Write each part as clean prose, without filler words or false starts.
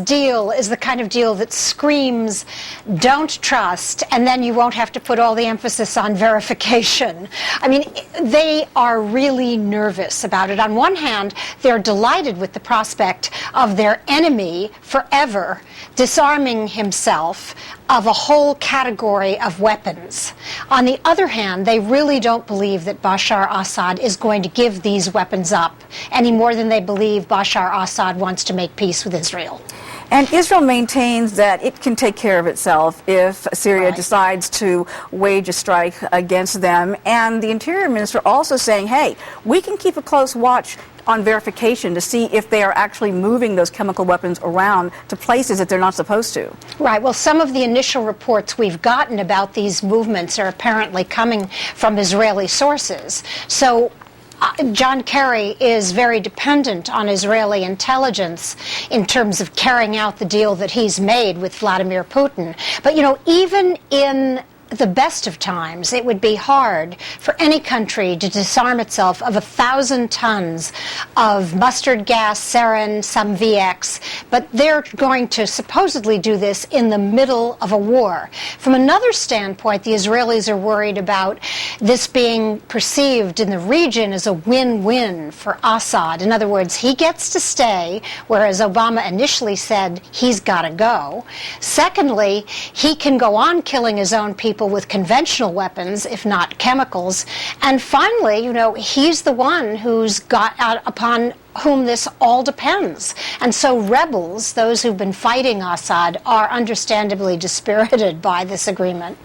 deal is the kind of deal that screams, don't trust, and then you won't have to put all the emphasis on verification. I mean, they are really nervous about it. On one hand, they're delighted with the prospect of their enemy forever disarming himself of a whole category of weapons. On the other hand, they really don't believe that Bashar Assad is going to give these weapons up any more than they believe Bashar Assad wants to make peace with Israel. And Israel maintains that it can take care of itself if Syria decides to wage a strike against them. And the Interior Minister also saying, hey, we can keep a close watch on verification to see if they are actually moving those chemical weapons around to places that they're not supposed to. Right. Well, some of the initial reports we've gotten about these movements are apparently coming from Israeli sources. So John Kerry is very dependent on Israeli intelligence in terms of carrying out the deal that he's made with Vladimir Putin. But, you know, even in the best of times, it would be hard for any country to disarm itself of 1,000 tons of mustard gas, sarin, some VX, but they're going to supposedly do this in the middle of a war. From another standpoint, the Israelis are worried about this being perceived in the region as a win-win for Assad. In other words, he gets to stay, whereas Obama initially said he's got to go. Secondly, he can go on killing his own people with conventional weapons, if not chemicals. And finally, you know, he's the one who's got out upon whom this all depends. And so rebels, those who've been fighting Assad, are understandably dispirited by this agreement.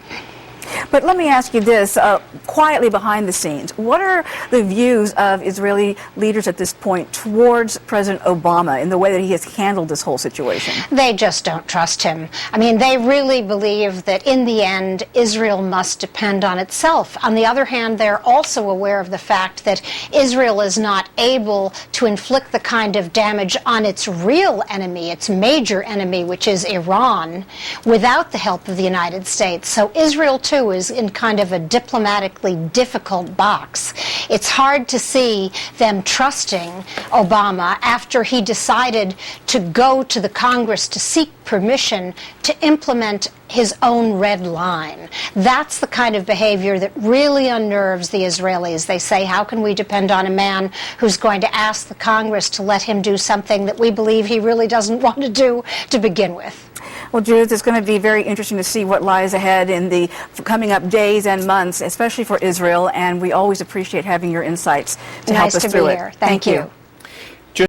But let me ask you this, quietly behind the scenes, what are the views of Israeli leaders at this point towards President Obama in the way that he has handled this whole situation? They just don't trust him. I mean, they really believe that in the end, Israel must depend on itself. On the other hand, they're also aware of the fact that Israel is not able to inflict the kind of damage on its real enemy, its major enemy, which is Iran, without the help of the United States. So Israel, too, is in kind of a diplomatically difficult box. It's hard to see them trusting Obama after he decided to go to the Congress to seek permission to implement his own red line. That's the kind of behavior that really unnerves the Israelis. They say, how can we depend on a man who's going to ask the Congress to let him do something that we believe he really doesn't want to do to begin with? Well, Judith, it's going to be very interesting to see what lies ahead in the coming up days and months, especially for Israel, and we always appreciate having your insights to help us through it. Nice to be here. Thank you.